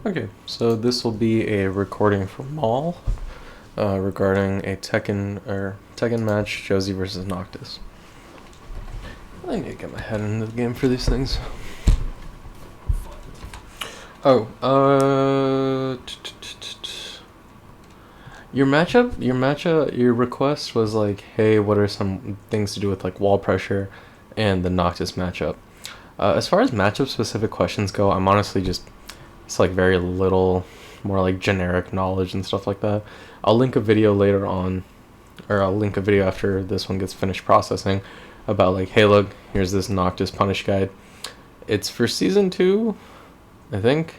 Okay, so this will be a recording from Maul regarding a Tekken match, Josie versus Noctis. I need to get my head into the game for these things. Oh, your request was like, hey, what are some things to do with like wall pressure and the Noctis matchup? As far as matchup specific questions go, I'm honestly just it's like very little, more like generic knowledge and stuff like that. I'll link a video later on, or I'll link a video after this one gets finished processing about like, hey, look, here's this Noctis punish guide. It's for season 2, I think.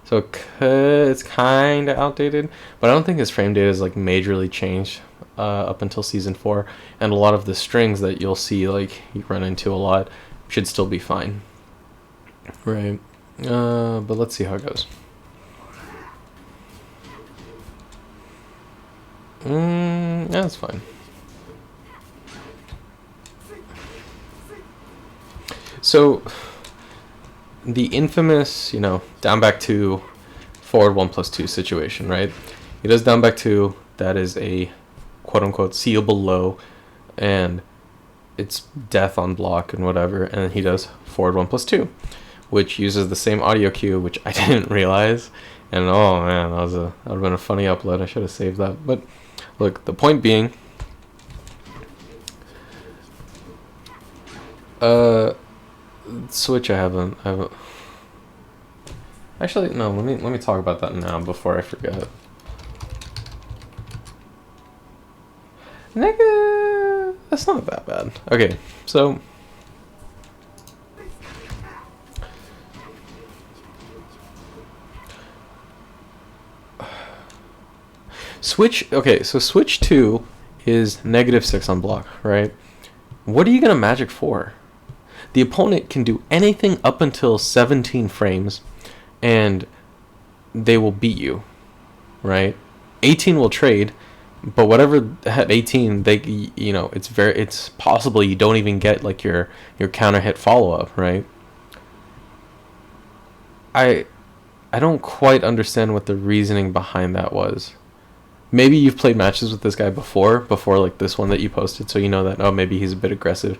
So it's kind of outdated, but I don't think his frame data is like majorly changed up until season 4, and a lot of the strings that you'll see like you run into a lot should still be fine. Right. But let's see how it goes. Yeah, that's fine. So, the infamous, down back 2, forward 1+2 situation, right? He does down back 2, that is a quote-unquote seeable low, and it's death on block and whatever, and he does forward 1+2, which uses the same audio cue, which I didn't realize, and oh man, that would have been a funny upload. I should have saved that. But look, the point being, switch I haven't. Actually, no. Let me talk about that now before I forget. Nigga, that's not that bad. Okay, so. Switch 2 is -6 on block, right? What are you gonna magic for? The opponent can do anything up until 17 frames, and they will beat you, right? 18 will trade, but whatever at 18, it's possible you don't even get like your counter hit follow up, right? I don't quite understand what the reasoning behind that was. Maybe you've played matches with this guy before like this one that you posted, so you know that, oh, maybe he's a bit aggressive.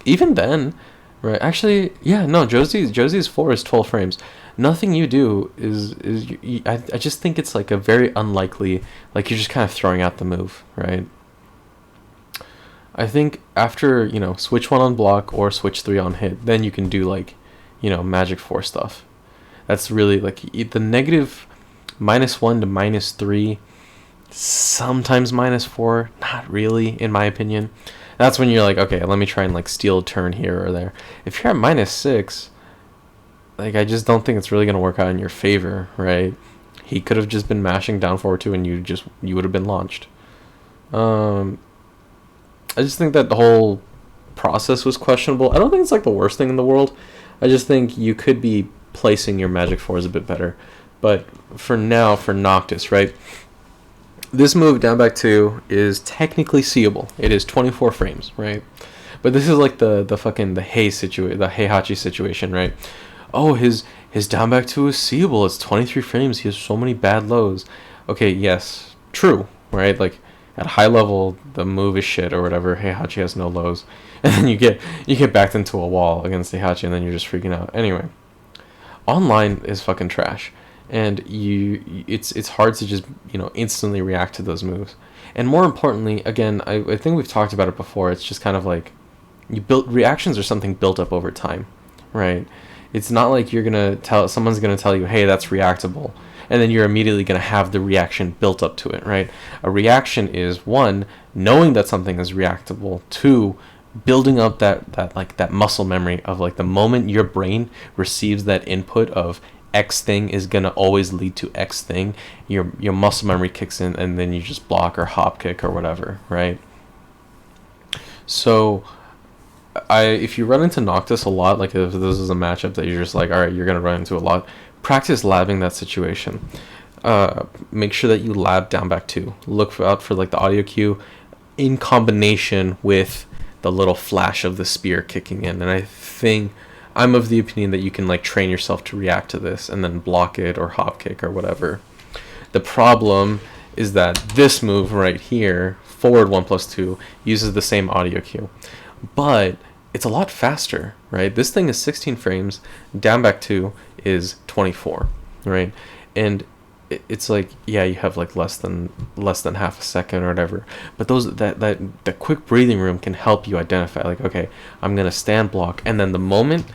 Even then, right? Actually, yeah, no, Josie's 4 is 12 frames. Nothing you do I just think it's like a very unlikely, like you're just kind of throwing out the move, right? I think after, switch 1 on block or switch 3 on hit, then you can do like, magic 4 stuff. That's really like the negative -1 to -3, sometimes -4, not really, in my opinion. That's when you're like, okay, let me try and like steal a turn here or there. If you're at -6, like I just don't think it's really gonna work out in your favor, right? He could have just been mashing down forward 2 and you would have been launched. I just think that the whole process was questionable. I don't think it's like the worst thing in the world. I just think you could be placing your magic 4s a bit better. But for now, for Noctis, right? This move down back 2 is technically seeable. It is 24 frames, right? But this is like the Heihachi situation, right? Oh, his down back 2 is seeable. It's 23 frames. He has so many bad lows. Okay, yes, true, right? Like at high level, the move is shit or whatever. Heihachi has no lows, and then you get backed into a wall against Heihachi, and then you're just freaking out. Anyway, online is fucking trash. And it's hard to just instantly react to those moves. And more importantly, again, I think we've talked about it before. It's just kind of like reactions are something built up over time, right? It's not like someone's gonna tell you, hey, that's reactable, and then you're immediately gonna have the reaction built up to it, right? A reaction is 1, knowing that something is reactable, 2, building up that muscle memory of like the moment your brain receives that input of X thing is gonna always lead to X thing, your muscle memory kicks in, and then you just block or hop kick or whatever, right? So if you run into Noctis a lot, like if this is a matchup that you're just like, all right, you're gonna run into a lot, practice labbing that situation. Make sure that you lab down back 2. Look out for like the audio cue in combination with the little flash of the spear kicking in, and I think I'm of the opinion that you can like train yourself to react to this and then block it or hop kick or whatever. The problem is that this move right here, forward 1+2, uses the same audio cue, but it's a lot faster, right? This thing is 16 frames, down back 2 is 24, right? And it's like, yeah, you have like less than half a second or whatever, but that quick breathing room can help you identify like, okay, I'm gonna stand block, and then the moment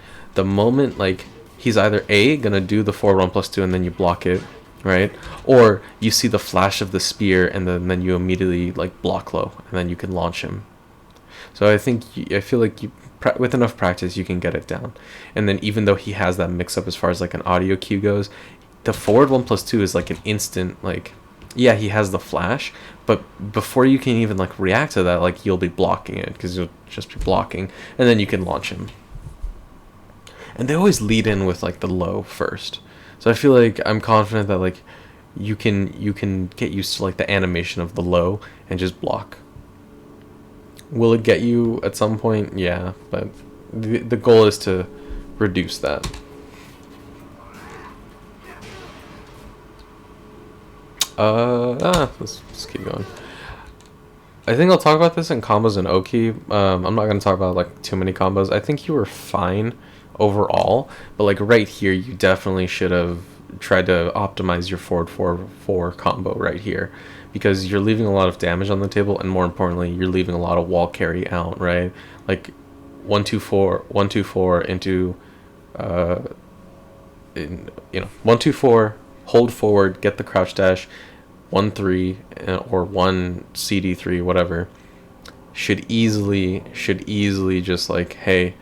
like he's either A, gonna do the forward 1+2 and then you block it, right? Or you see the flash of the spear and then you immediately like block low and then you can launch him. So I feel like with enough practice you can get it down. And then even though he has that mix up as far as like an audio cue goes, the forward 1+2 is like an instant, like, yeah, he has the flash, but before you can even like react to that, like you'll be blocking it because you'll just be blocking, and then you can launch him. And they always lead in with like the low first. So I feel like I'm confident that like you can get used to like the animation of the low and just block. Will it get you at some point? Yeah, but the goal is to reduce that. Let's keep going. I think I'll talk about this in combos and Oki. I'm not going to talk about like too many combos. I think you were fine overall, but like right here you definitely should have tried to optimize your forward 4-4 combo right here, because you're leaving a lot of damage on the table, and more importantly you're leaving a lot of wall carry out, right? Like 1-2-4 1-2-4 into 1-2-4, hold forward, get the crouch dash, 1-3 or 1 CD3, whatever, should easily just like, hey,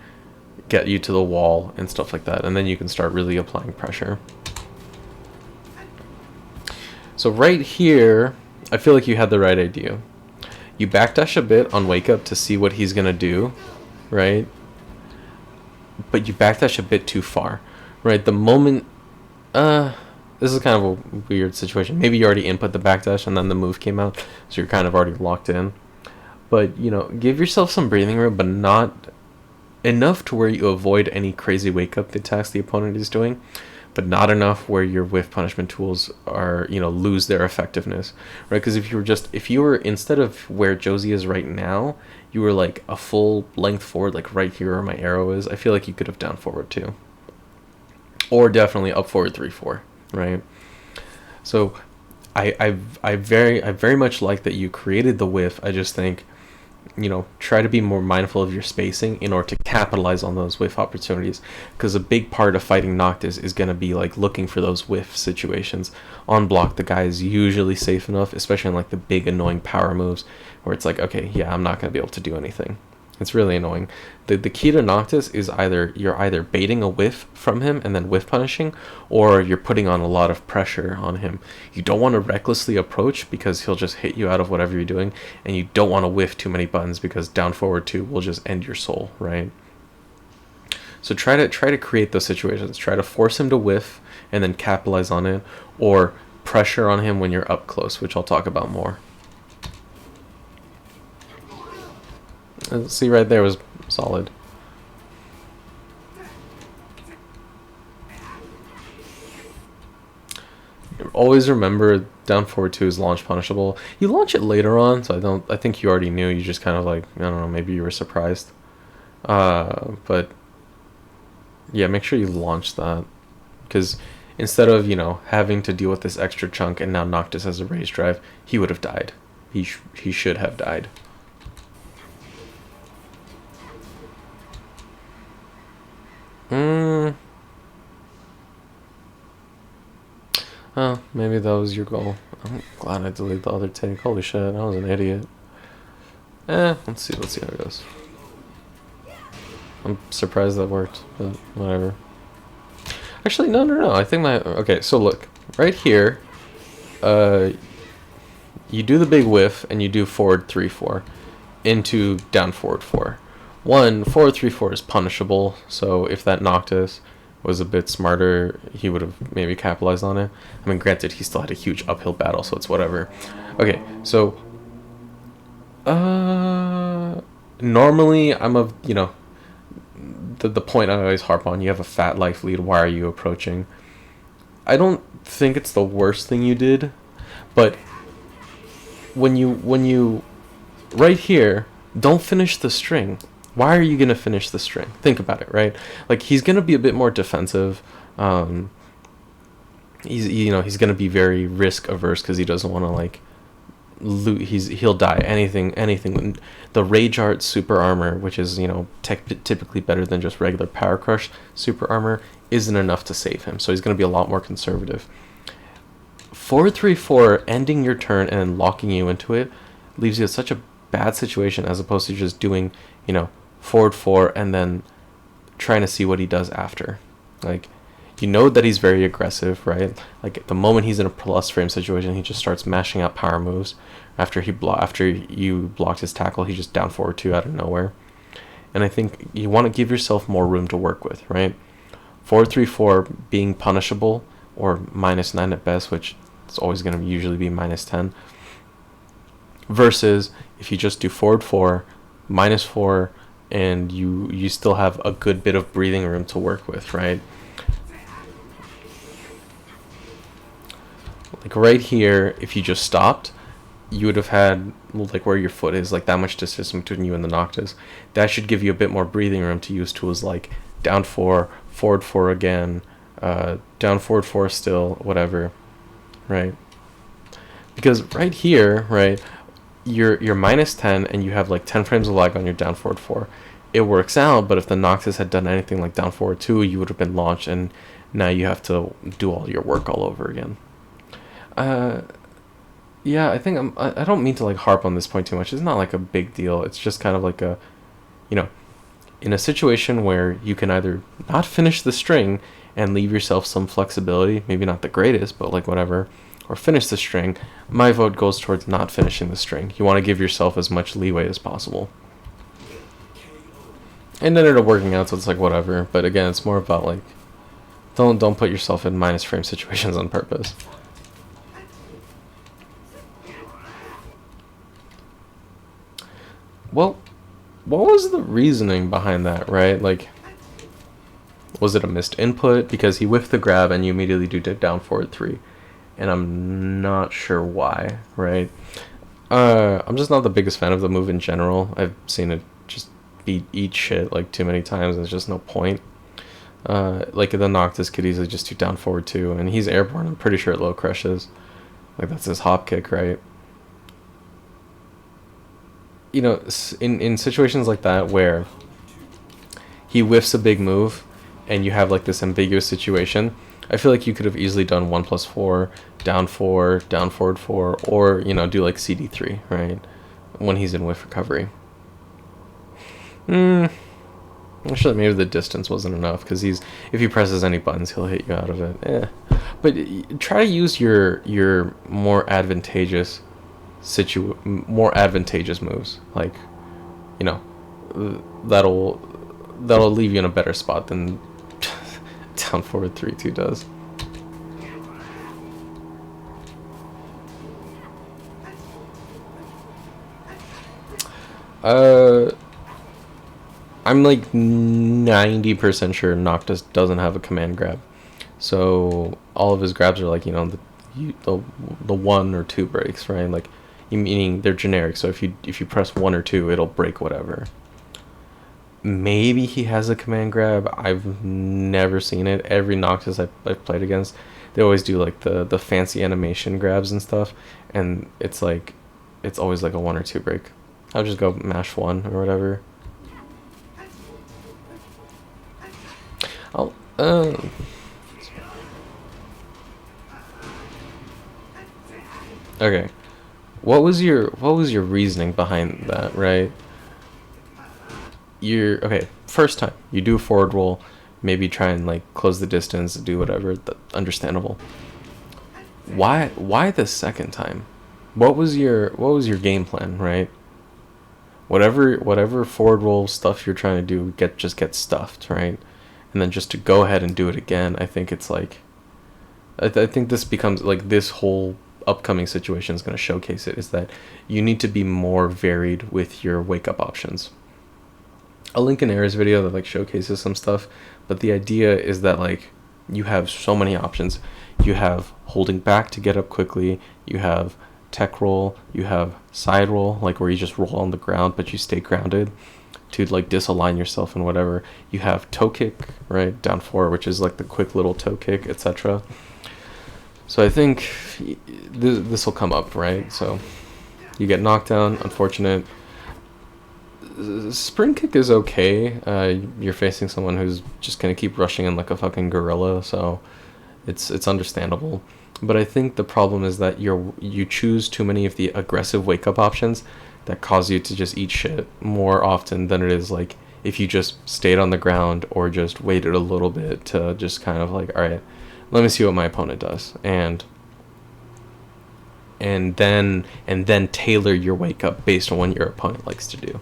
get you to the wall and stuff like that, and then you can start really applying pressure. So right here, I feel like you had the right idea. You backdash a bit on wake up to see what he's gonna do, right? But you backdash a bit too far, right? The moment, this is kind of a weird situation. Maybe you already input the backdash and then the move came out, so you're kind of already locked in. But, you know, give yourself some breathing room, but not enough to where you avoid any crazy wake up attacks the opponent is doing, but not enough where your whiff punishment tools are, you know, lose their effectiveness, right? Because if you were instead of where Josie is right now, you were like a full length forward, like right here where my arrow is, I feel like you could have down forward too, or definitely up forward 3-4, right? So I very much like that you created the whiff. I just think, you know, try to be more mindful of your spacing in order to capitalize on those whiff opportunities, because a big part of fighting Noctis is going to be like looking for those whiff situations. On block, the guy is usually safe enough, especially in like the big annoying power moves where it's like, okay, yeah, I'm not going to be able to do anything. It's really annoying. The key to Noctis is you're either baiting a whiff from him and then whiff punishing, or you're putting on a lot of pressure on him. You don't want to recklessly approach because he'll just hit you out of whatever you're doing, and you don't want to whiff too many buttons because down forward 2 will just end your soul, right? So try to create those situations. Try to force him to whiff and then capitalize on it, or pressure on him when you're up close, which I'll talk about more. See, right there was solid. Always remember down forward 2 is launch punishable. You launch it later on, so I think you already knew. You just kind of like, I don't know, maybe you were surprised. But yeah, make sure you launch that, because instead of, you know, having to deal with this extra chunk and now Noctis has a rage drive, he would have died. He should have died. Oh, maybe that was your goal. I'm glad I deleted the other take. Holy shit, I was an idiot. Let's see how it goes. I'm surprised that worked, but whatever. Actually, no. I think okay, so look. Right here, you do the big whiff and you do forward 3-4 into down forward 4. Forward 3-4 is punishable, so if that Noctis was a bit smarter, he would have maybe capitalized on it. I mean, granted, he still had a huge uphill battle, so it's whatever. Okay, so normally I'm of, you know, the point I always harp on, you have a fat life lead, why are you approaching? I don't think it's the worst thing you did, but when you right here, don't finish the string. Why are you gonna finish the string? Think about it, right? Like, he's gonna be a bit more defensive. He's gonna be very risk averse because he doesn't want to like he'll die. Anything. The Rage Art super armor, which is typically better than just regular Power Crush super armor, isn't enough to save him. So he's gonna be a lot more conservative. 4-3-4 ending your turn and then locking you into it leaves you in such a bad situation, as opposed to just doing forward 4 and then trying to see what he does after. Like, that he's very aggressive, right? Like, the moment he's in a plus frame situation, he just starts mashing out power moves. After you blocked his tackle, he just down forward 2 out of nowhere. And I think you want to give yourself more room to work with, right? 4-3-4 being punishable, or -9 at best, which is always going to usually be -10. Versus if you just do forward 4, -4, and you still have a good bit of breathing room to work with, right? Like right here, if you just stopped, you would have had, like, where your foot is, like, that much distance between you and the Noctis. That should give you a bit more breathing room to use tools like down 4, forward 4 again, down forward 4 still, whatever, right? Because right here, right, you're -10 and you have like 10 frames of lag on your down forward 4. It works out, but if the Noctis had done anything like down forward 2, you would have been launched, and now you have to do all your work all over again. Yeah, I think I don't mean to like harp on this point too much. It's not like a big deal. It's just kind of like a, in a situation where you can either not finish the string and leave yourself some flexibility, maybe not the greatest, but like whatever, or finish the string, my vote goes towards not finishing the string. You want to give yourself as much leeway as possible. And then it'll working out, so it's like whatever. But again, it's more about like, don't put yourself in minus frame situations on purpose. Well, what was the reasoning behind that, right? Like, was it a missed input? Because he whiffed the grab and you immediately do down forward 3. And I'm not sure why, right? I'm just not the biggest fan of the move in general. I've seen it just eat shit like too many times. There's just no point. Like the Noctis could easily just do down forward 2, and he's airborne. I'm pretty sure it low crushes. Like, that's his hop kick, right? In situations like that where he whiffs a big move and you have like this ambiguous situation, I feel like you could have easily done 1+4, down 4, down forward 4, or do like CD3, right, when he's in whiff recovery. Actually, maybe the distance wasn't enough, because if he presses any buttons, he'll hit you out of it. But try to use your more advantageous moves, like, that'll leave you in a better spot than down forward 3-2 does. I'm like 90% sure Noctis doesn't have a command grab, so all of his grabs are like the 1 or 2 breaks, right? Like, meaning they're generic, so if you press 1 or 2, it'll break whatever. Maybe he has a command grab. I've never seen it. Every Noctis I've played against, they always do like the fancy animation grabs and stuff, and it's always like a 1 or 2 break. I'll just go mash 1 or whatever. Okay. What was your reasoning behind that, right? Okay, first time you do a forward roll, maybe try and like close the distance, do whatever, understandable. Why the second time? What was your game plan, right? Whatever forward roll stuff you're trying to do, just get stuffed, right? And then just to go ahead and do it again, I think it's like, I think this becomes like, this whole upcoming situation is going to showcase it, is that you need to be more varied with your wake up options. I'll link an Ares video that like showcases some stuff, but the idea is that like you have so many options. You have holding back to get up quickly, you have tech roll, you have side roll, like where you just roll on the ground but you stay grounded to like disalign yourself and whatever. You have toe kick, right, down 4, which is like the quick little toe kick, etc. So I think this will come up, right? So you get knocked down, unfortunate. Sprint kick is okay. You're facing someone who's just gonna keep rushing in like a fucking gorilla, so it's understandable. But I think the problem is that you choose too many of the aggressive wake up options that cause you to just eat shit more often than it is like if you just stayed on the ground or just waited a little bit to just kind of like, all right, let me see what my opponent does, and then tailor your wake up based on what your opponent likes to do.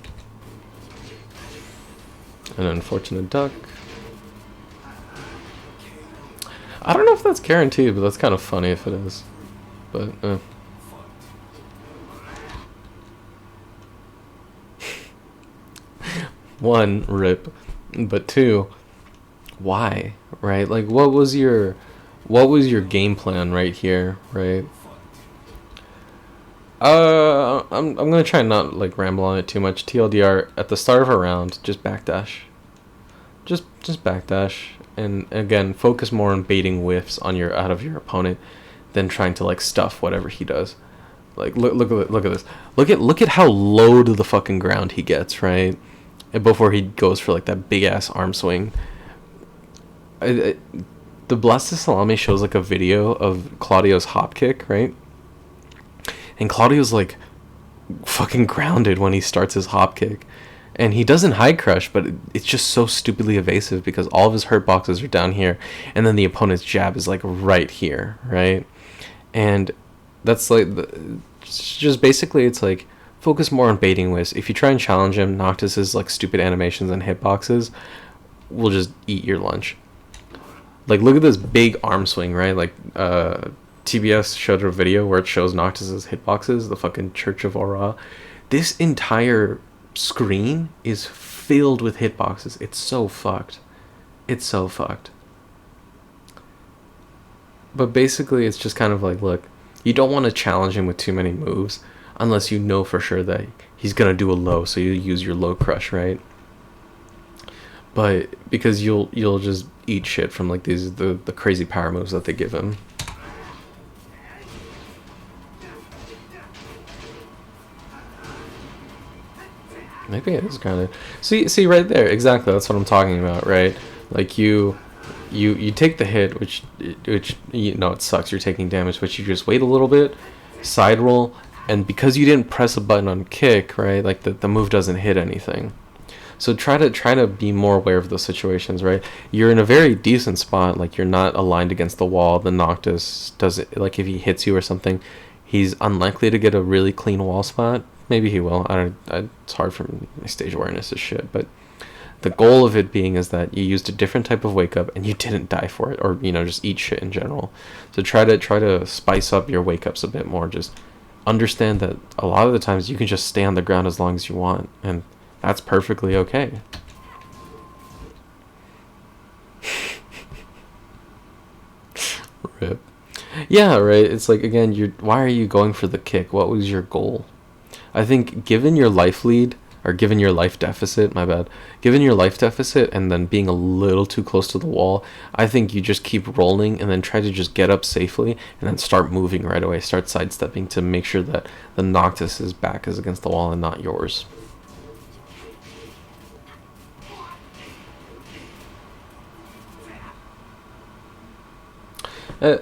An unfortunate duck. I don't know if that's guaranteed, but that's kind of funny if it is. But, one, rip. But two, why? Right? Like, what was your game plan right here, right? I'm gonna try and not like ramble on it too much. TLDR, at the start of a round, just backdash. Just backdash, and again, focus more on baiting whiffs on out of your opponent than trying to like stuff whatever he does. Like look at this. Look at how low to the fucking ground he gets, right? And before he goes for like that big ass arm swing. The Blasted Salami shows like a video of Claudio's hop kick, right? And Claudio's like fucking grounded when he starts his hop kick. And he doesn't high crush, but it's just so stupidly evasive because all of his hurt boxes are down here, and then the opponent's jab is like right here, right? And that's like just basically it's like focus more on baiting whiffs. If you try and challenge him, Noctis's like stupid animations and hitboxes will just eat your lunch. Like look at this big arm swing, right? Like TBS showed a video where it shows Noctis's hitboxes, the fucking Church of Aura. This entire screen is filled with hitboxes. It's so fucked. It's so fucked. But basically it's just kind of like, look, you don't want to challenge him with too many moves unless you know for sure that he's gonna do a low, so you use your low crush, right? But because you'll just eat shit from like the crazy power moves that they give him. Maybe it is kind of see right there, exactly. That's what I'm talking about, right? Like you take the hit, which you know it sucks. You're taking damage, but you just wait a little bit, side roll, and because you didn't press a button on kick, right? Like the move doesn't hit anything. So try to be more aware of those situations, right? You're in a very decent spot, like you're not aligned against the wall. The Noctis does it, like if he hits you or something, he's unlikely to get a really clean wall spot. Maybe he will. It's hard for me. My stage awareness is shit. But the goal of it being is that you used a different type of wake up and you didn't die for it, or just eat shit in general. So try to spice up your wake ups a bit more. Just understand that a lot of the times you can just stay on the ground as long as you want, and that's perfectly okay. Rip. Yeah, right. It's like again, why are you going for the kick? What was your goal? I think given your life lead, or given your life deficit, given your life deficit and then being a little too close to the wall, I think you just keep rolling and then try to just get up safely and then start moving right away, start sidestepping to make sure that the Noctis's back is against the wall and not yours. I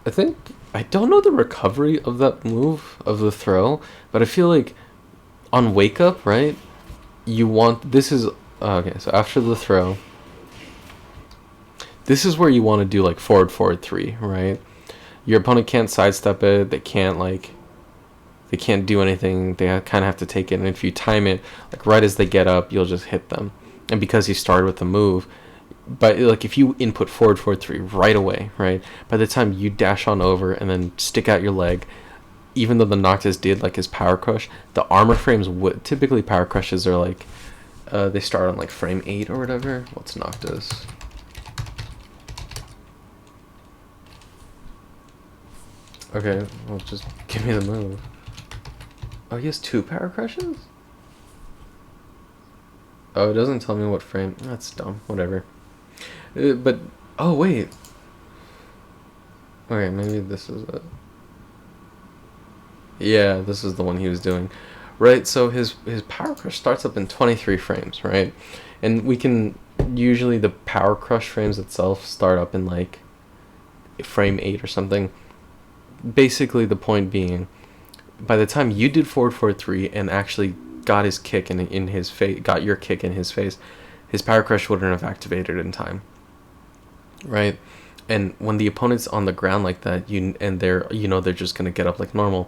think I don't know the recovery of that move, of the throw, but I feel like on wake up, right? This is okay, so after the throw, this is where you want to do like forward 3, right? Your opponent can't sidestep it, they can't do anything, they kind of have to take it, and if you time it like right as they get up, you'll just hit them. And because you started with the move, but like if you input forward 3 right away, right, by the time you dash on over and then stick out your leg, even though the Noctis did like his power crush, the armor frames would typically, power crushes are like They start on like frame 8 or whatever. What's Noctis? Okay, well, just give me the move. Oh, he has 2 power crushes? Oh, it doesn't tell me what frame. That's dumb. Whatever. But, oh, wait. Okay, maybe this is it. Yeah, this is the one he was doing. Right, so his power crush starts up in 23 frames, right? And we can, usually the power crush frames itself start up in like frame 8 or something. Basically the point being, by the time you did forward 4-3 and actually got his kick in his face, got your kick in his face, his power crush wouldn't have activated in time, right? And when the opponent's on the ground like that, they're just gonna get up like normal.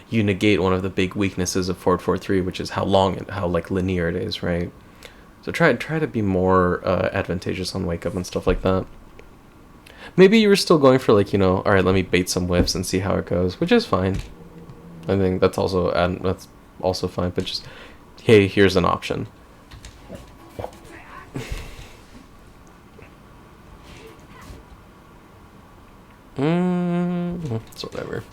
You negate one of the big weaknesses of forward 4-3, which is how long and how like linear it is, right? So try to be more advantageous on wake up and stuff like that. Maybe you were still going for like, all right, let me bait some whiffs and see how it goes, which is fine. I think that's also fine, but just, hey, here's an option. It's whatever.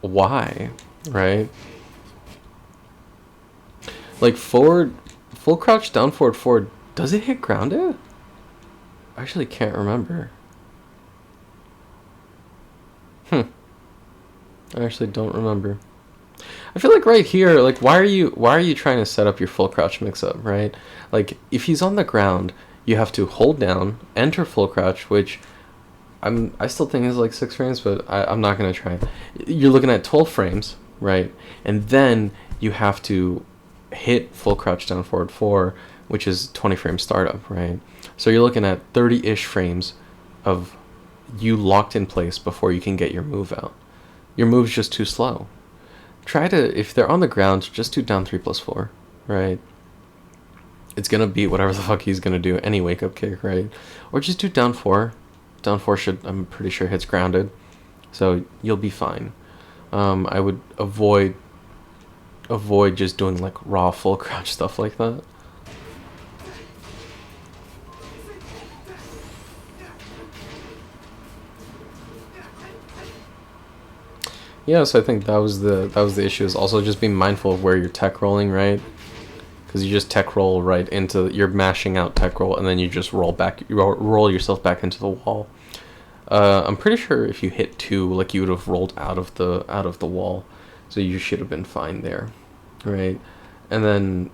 Why? Right? Like forward, full crouch down forward, does it hit grounded? I actually can't remember. I actually don't remember. I feel like right here, like why are you trying to set up your full crouch mix up, right? Like if he's on the ground, you have to hold down, enter full crouch, which I still think is like 6 frames, but I'm not gonna try. You're looking at 12 frames, right? And then you have to hit full crouch down forward 4, which is 20 frame startup, right? So you're looking at 30-ish frames of you locked in place before you can get your move out. Your move's just too slow. Try to, if they're on the ground, just do down 3+4, right? It's gonna beat whatever the fuck he's gonna do, any wake up kick, right? Or just do down 4. Down 4 I'm pretty sure hits grounded, so you'll be fine. I would avoid just doing like raw full crouch stuff like that. Yeah, so I think that was the issue, is also just being mindful of where you're tech rolling, right? Because you just tech roll right into, you're mashing out tech roll, and then you just roll yourself back into the wall. I'm pretty sure if you hit 2, like you would have rolled out of the wall, so you should have been fine there, right? And then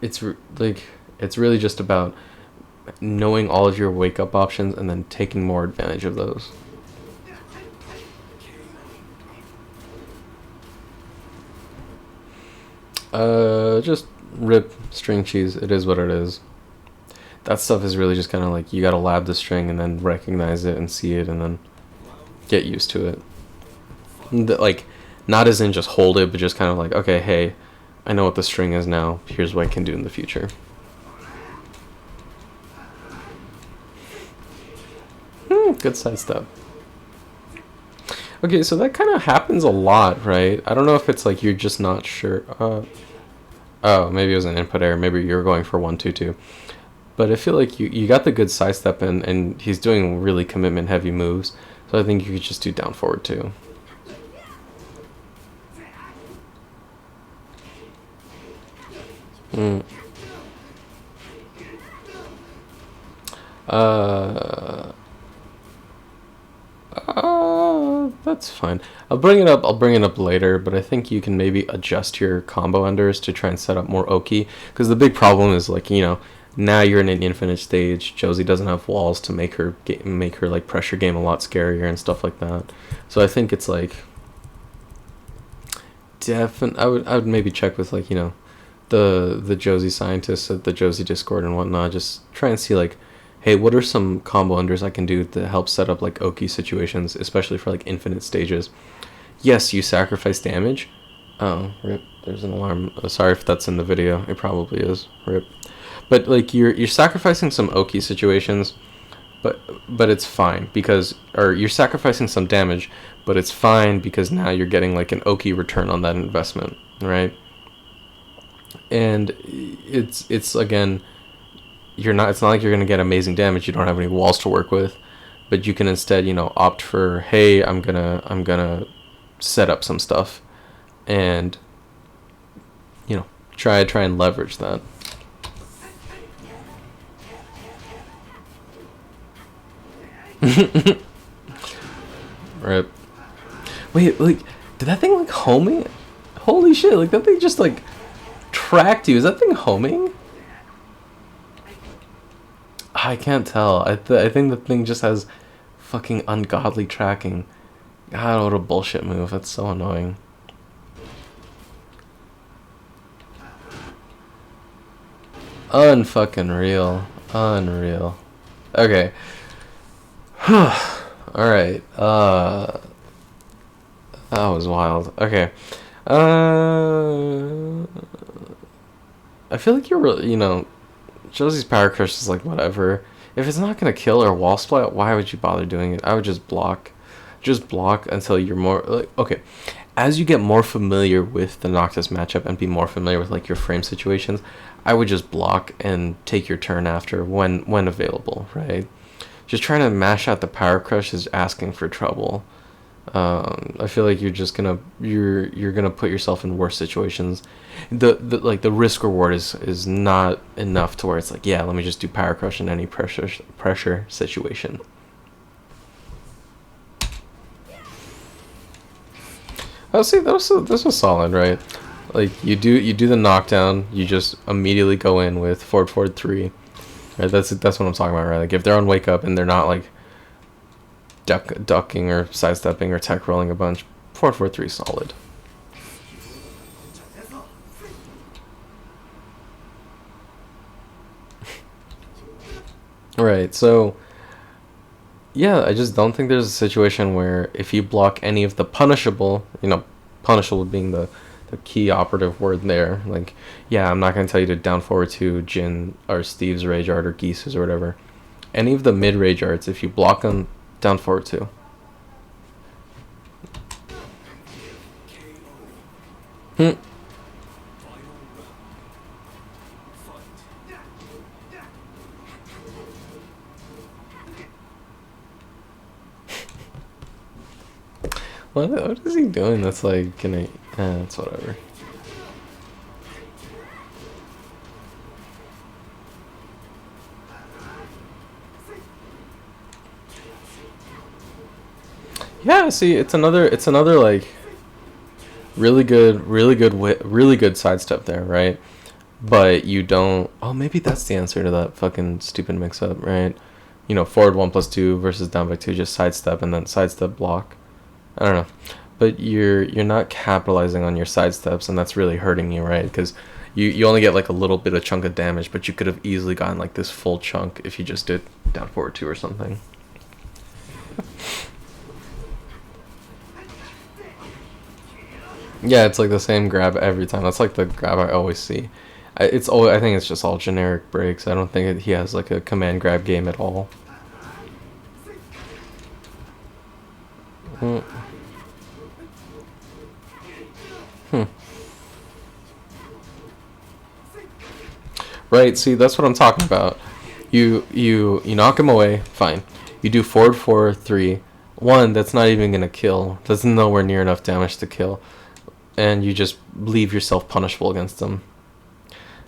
it's really just about knowing all of your wake up options and then taking more advantage of those. Just rip string cheese. It is what it is. That stuff is really just kind of like, you gotta lab the string and then recognize it and see it and then get used to it. Like, not as in just hold it, but just kind of like, okay, hey, I know what the string is now. Here's what I can do in the future. Good sidestep. Okay, so that kind of happens a lot, right? I don't know if it's like you're just not sure. Oh, maybe it was an input error. Maybe you're going for 1-2-2. But I feel like you got the good sidestep in, and he's doing really commitment heavy moves. So I think you could just do down forward too. That's fine. I'll bring it up later, but I think you can maybe adjust your combo enders to try and set up more Oki, because the big problem is, like, now you're in an infinite stage. Josie doesn't have walls to make her like pressure game a lot scarier and stuff like that. So I think it's like I would maybe check with, like, the Josie scientists at the Josie Discord and whatnot. Just try and see, like, hey, what are some combo unders I can do to help set up like Oki situations, especially for like infinite stages. Yes, you sacrifice damage. Oh, rip. There's an alarm. Sorry if that's in the video. It probably is. Rip. But like you're sacrificing some Oki situations, but it's fine because, or you're sacrificing some damage, but it's fine because now you're getting like an Oki return on that investment, right? And it's again, you're not. It's not like you're gonna get amazing damage. You don't have any walls to work with, but you can instead, opt for, hey, I'm gonna set up some stuff, and try and leverage that. Right. Wait, like, did that thing like homing? Holy shit! Like that thing just like tracked you. Is that thing homing? I can't tell. I think the thing just has fucking ungodly tracking. God, what a bullshit move. That's so annoying. Unfucking real. Unreal. Okay. Alright. That was wild. Okay. I feel like you're really, Josie's power crush is like whatever. If it's not gonna kill or wall splat, why would you bother doing it? I would just block. Just block until you're more like, okay. As you get more familiar with the Noctis matchup and be more familiar with like your frame situations, I would just block and take your turn after when available, right? Just trying to mash out the power crush is asking for trouble. I feel like you're gonna put yourself in worse situations. The risk reward is not enough to where it's like, yeah, let me just do power crush in any pressure situation. Oh, see, this was solid, right? Like you do the knockdown, you just immediately go in with forward 3. Right, that's what I'm talking about, right? Like if they're on wake up and they're not like ducking or sidestepping or tech rolling a bunch, 4-4-3 solid. Right, so yeah, I just don't think there's a situation where if you block any of the punishable, punishable being the key operative word there, like, yeah, I'm not going to tell you to down forward to Jin or Steve's rage art or Geese's or whatever. Any of the mid rage arts, if you block them, down forward 2. What is he doing that's like gonna... it's whatever. Yeah, see, it's another like really good sidestep there, right? But you don't... Oh, maybe that's the answer to that fucking stupid mix-up, right? Forward 1+2 versus down back 2, just sidestep and then sidestep block. I don't know, but you're not capitalizing on your sidesteps, and that's really hurting you, right? Because you only get like a little bit of chunk of damage, but you could have easily gotten like this full chunk if you just did down forward 2 or something. Yeah, it's like the same grab every time. That's like the grab I always see. I think it's just all generic breaks. I don't think he has like a command grab game at all. Right, see, that's what I'm talking about. You knock him away, fine. You do forward 4-3. 1, that's not even gonna kill. That's nowhere near enough damage to kill. And you just leave yourself punishable against them.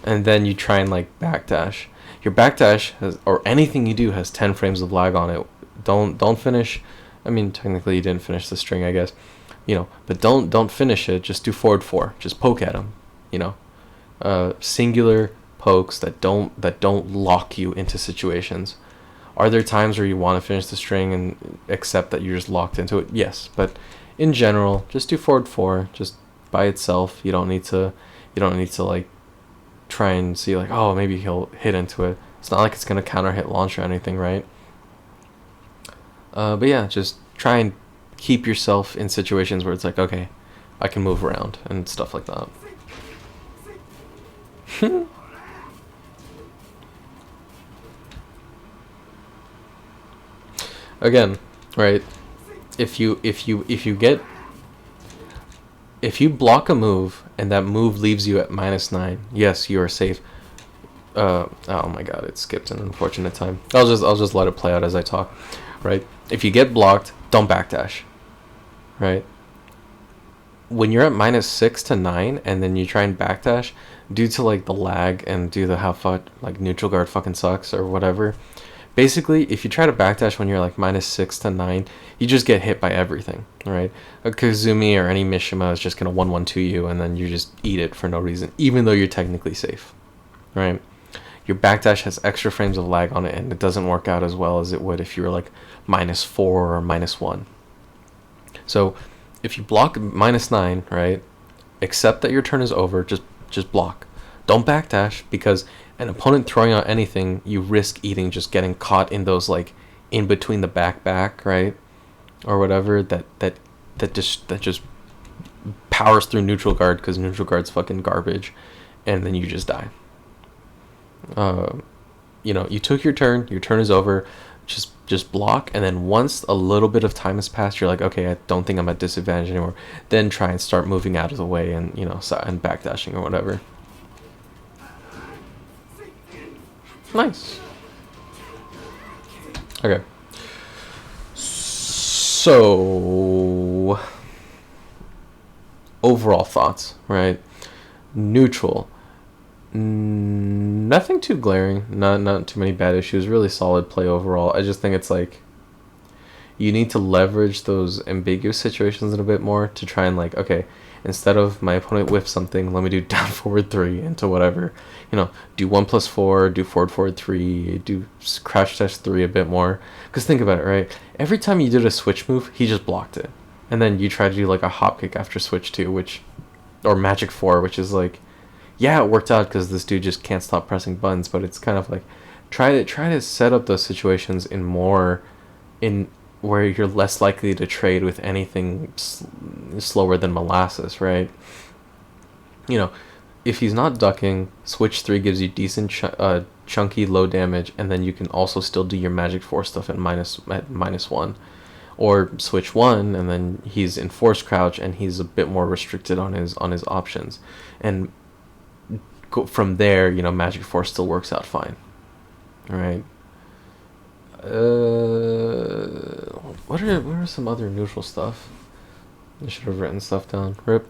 And then you try and like backdash. Your backdash has, or anything you do, has 10 frames of lag on it. Don't finish. I mean, technically you didn't finish the string, I guess. But don't finish it. Just do forward 4. Just poke at him. Singular pokes that don't lock you into situations. Are there times where you want to finish the string and accept that you're just locked into it? Yes, but in general, just do forward 4 just by itself. You don't need to like try and see like, oh, maybe he'll hit into it. It's not like it's gonna counter hit launch or anything, right? But yeah, just try and keep yourself in situations where it's like, okay, I can move around and stuff like that. again, right? If you block a move and that move leaves you at -9, yes, you are safe. Oh my god, it skipped an unfortunate time. I'll just let it play out as I talk, right? If you get blocked, don't backdash, right? When you're at -6 to 9 and then you try and backdash, due to like the lag and due to how like neutral guard fucking sucks or whatever, basically if you try to backdash when you're like -6 to 9, you just get hit by everything, right? A Kazumi or any Mishima is just gonna 1-1-2 you and then you just eat it for no reason, even though you're technically safe, right? Your backdash has extra frames of lag on it and it doesn't work out as well as it would if you were like -4 or -1. So if you block -9, right, accept that your turn is over, just block. Don't backdash, because an opponent throwing out anything, you risk eating just getting caught in those like in between the back, right? Or whatever that just powers through neutral guard, because neutral guard's fucking garbage, and then you just die. You took your turn is over. Just block, and then once a little bit of time has passed, you're like, okay, I don't think I'm at disadvantage anymore. Then try and start moving out of the way and and backdashing or whatever. Nice. Okay. So overall thoughts, right? Neutral. Nothing too glaring, not too many bad issues, really solid play overall. I just think it's like you need to leverage those ambiguous situations a bit more to try and like, okay, instead of my opponent whiff something, let me do down forward 3 into whatever, do 1+4, do forward 3, do crouch dash 3 a bit more. Because think about it, right? Every time you did a switch move, he just blocked it, and then you try to do like a hop kick after switch 2, or magic 4, which is like, yeah, it worked out because this dude just can't stop pressing buttons, but it's kind of like try to set up those situations in where you're less likely to trade with anything slower than molasses, right? If he's not ducking, switch 3 gives you decent chunky low damage, and then you can also still do your magic 4 stuff at -1, or switch 1 and then he's in force crouch and he's a bit more restricted on his options, and from there, magic 4 still works out fine. All right. What are some other neutral stuff? I should have written stuff down. Rip.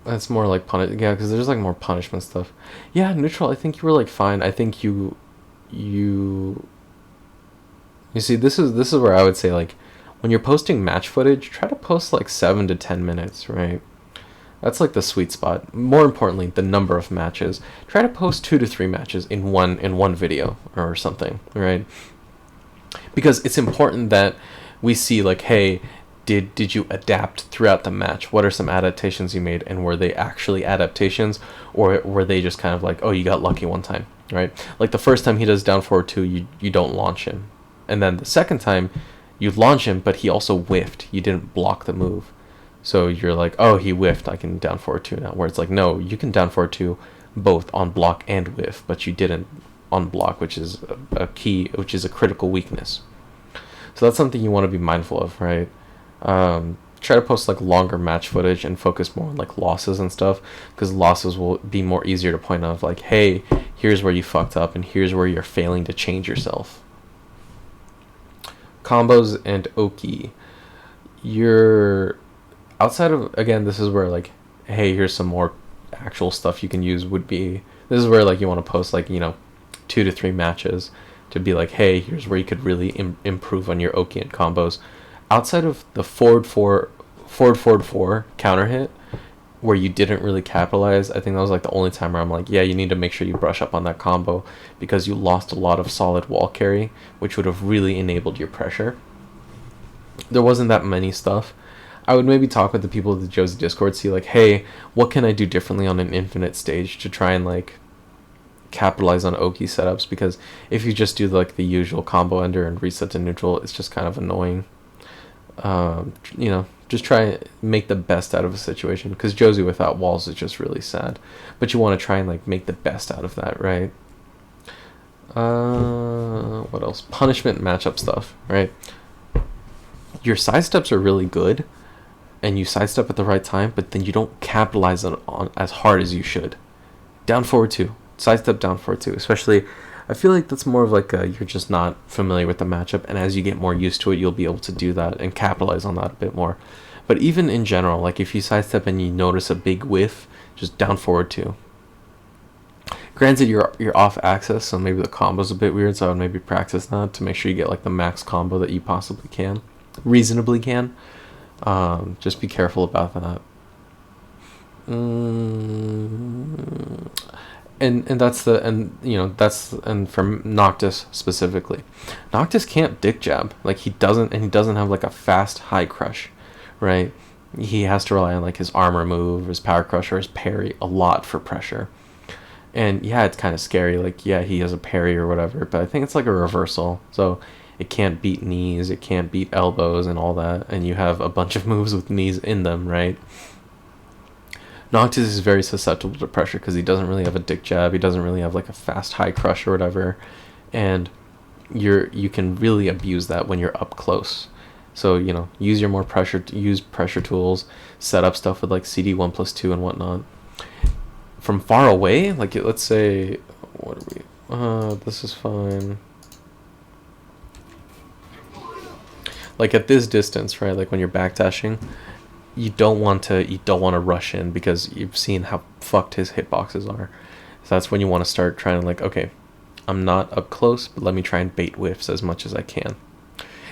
That's more like punish. Yeah, because there's like more punishment stuff. Yeah, neutral. I think you were like fine. I think you see, this is where I would say, like, when you're posting match footage, try to post like 7 to 10 minutes, right? That's like the sweet spot. More importantly, the number of matches. Try to post 2 to 3 matches in one video or something, right? Because it's important that we see, like, hey, did you adapt throughout the match? What are some adaptations you made, and were they actually adaptations, or were they just kind of like, oh, you got lucky one time, right? Like the first time he does down forward 2, you don't launch him, and then the second time you launch him, but he also whiffed. You didn't block the move. So you're like, oh, he whiffed, I can down forward 2 now. Where it's like, no, you can down forward 2 both on block and whiff, but you didn't on block, which is which is a critical weakness. So that's something you want to be mindful of, right? Try to post like longer match footage and focus more on like losses and stuff, because losses will be more easier to point out, like, hey, here's where you fucked up and here's where you're failing to change yourself. Combos and Oki. You're outside of, again, this is where, like, hey, here's some more actual stuff you can use, would be, this is where, like, you want to post, like, 2 to 3 matches to be like, hey, here's where you could really improve on your Oki and combos. Outside of the forward 4 counter hit, where you didn't really capitalize, I think that was like the only time where I'm like, yeah, you need to make sure you brush up on that combo, because you lost a lot of solid wall carry, which would have really enabled your pressure. There wasn't that many stuff. I would maybe talk with the people of the Josie Discord, see like, hey, what can I do differently on an infinite stage to try and like capitalize on Oki setups, because if you just do like the usual combo ender and reset to neutral, it's just kind of annoying. Just try and make the best out of a situation, because Josie without walls is just really sad, but you want to try and like make the best out of that, right? What else? Punishment matchup stuff, right? Your sidesteps are really good, and you sidestep at the right time, but then you don't capitalize on as hard as you should. Down forward two, sidestep down forward two, especially. I feel like that's more of like you're just not familiar with the matchup, and as you get more used to it, you'll be able to do that and capitalize on that a bit more. But even in general, like if you sidestep and you notice a big whiff, just down forward two. Granted, you're off axis, so maybe the combo's a bit weird. So I would maybe practice that to make sure you get like the max combo that you possibly can, reasonably can. Just be careful about that. And that's and from Noctis specifically, Noctis can't dick jab, like he doesn't have like a fast high crush, right? He has to rely on like his armor move, his power crush, or his parry a lot for pressure. And yeah, it's kind of scary. Like, yeah, he has a parry or whatever, but I think it's like a reversal. So it can't beat knees, it can't beat elbows and all that. And you have a bunch of moves with knees in them, right? Noctis is very susceptible to pressure because he doesn't really have a dick jab. He doesn't really have like a fast high crush or whatever. And you can really abuse that when you're up close. So, use your more use pressure tools, set up stuff with like CD1+2 and whatnot. From far away, like let's say, what are we? This is fine. Like at this distance, right? Like when you're backdashing, you don't want to rush in because you've seen how fucked his hitboxes are. So that's when you want to start trying to like, okay, I'm not up close, but let me try and bait whiffs as much as I can.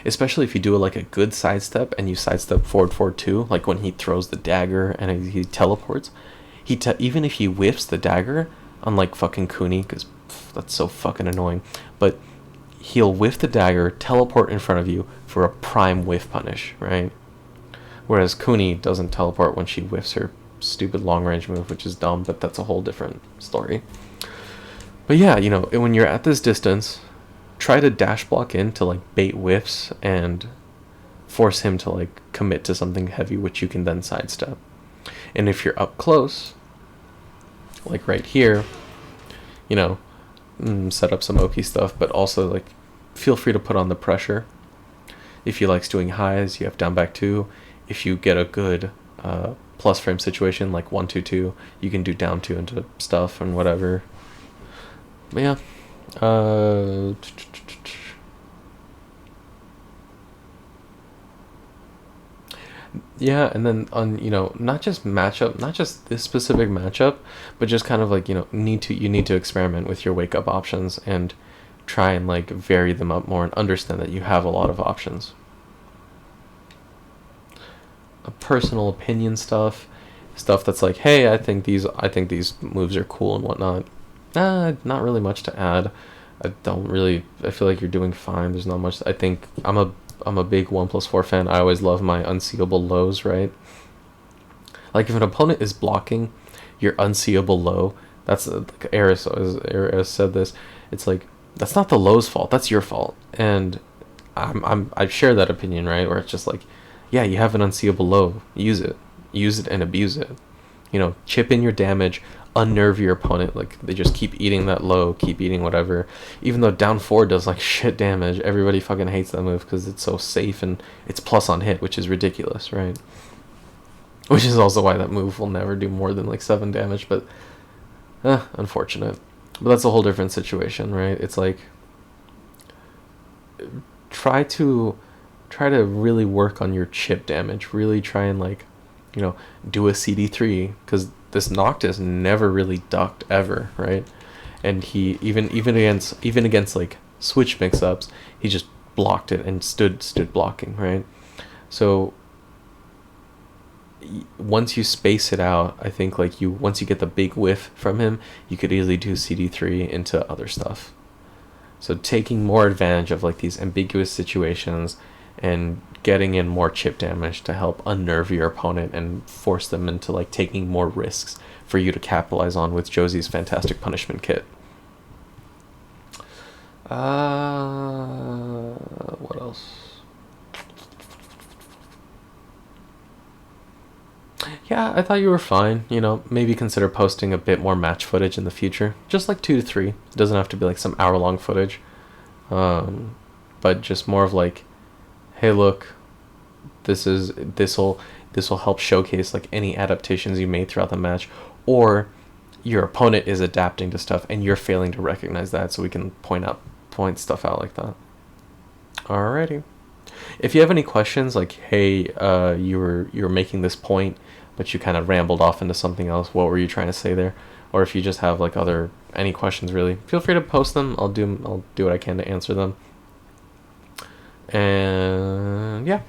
Especially if you do like a good sidestep and you sidestep forward too, like when he throws the dagger and he teleports. Even if he whiffs the dagger, unlike fucking Cooney, because that's so fucking annoying, but he'll whiff the dagger, teleport in front of you for a prime whiff punish, right? Whereas Cooney doesn't teleport when she whiffs her stupid long range move, which is dumb, but that's a whole different story. But yeah, when you're at this distance, try to dash block in to like bait whiffs and force him to like commit to something heavy, which you can then sidestep. And if you're up close, like right here, set up some OP stuff, but also like feel free to put on the pressure. If he likes doing highs, you have down back 2. If you get a good plus frame situation like 1-2-2, you can do down 2 into stuff and whatever. But yeah. Yeah, and then on not just this specific matchup, but just kind of like you need to experiment with your wake up options and try and like vary them up more and understand that you have a lot of options. Personal opinion stuff that's like, hey, I think these moves are cool and whatnot. Not really much to add. I feel like you're doing fine. There's not much. I think I'm a big 1+4 fan. I always love my unseeable lows, right? Like if an opponent is blocking your unseeable low, that's like Eris said this. It's like that's not the low's fault. That's your fault. And I share that opinion, right? Where it's just like, yeah, you have an unseeable low. Use it and abuse it. Chip in your damage, unnerve your opponent. Like they just keep eating that low, keep eating whatever. Even though down 4 does like shit damage, everybody fucking hates that move because it's so safe and it's plus on hit, which is ridiculous, right? Which is also why that move will never do more than like 7 damage, but unfortunate. But that's a whole different situation, right? It's like try to really work on your chip damage. Really try and like, do a CD3 because this Noctis never really ducked ever, right? And he even against like switch mix-ups, he just blocked it and stood blocking, right? So once you space it out, I think like once you get the big whiff from him, you could easily do CD3 into other stuff. So taking more advantage of like these ambiguous situations and getting in more chip damage to help unnerve your opponent and force them into like taking more risks for you to capitalize on with Josie's fantastic punishment kit. What else? Yeah, I thought you were fine. You know, maybe consider posting a bit more match footage in the future. Just like 2 to 3. It doesn't have to be like some hour-long footage. Um, but just more of like, hey, look, this will help showcase like any adaptations you made throughout the match, or your opponent is adapting to stuff and you're failing to recognize that, so we can point stuff out like that. Alrighty. If you have any questions, like, hey, you were making this point, but you kind of rambled off into something else. What were you trying to say there? Or if you just have like any questions, really, feel free to post them. I'll do what I can to answer them. And yeah,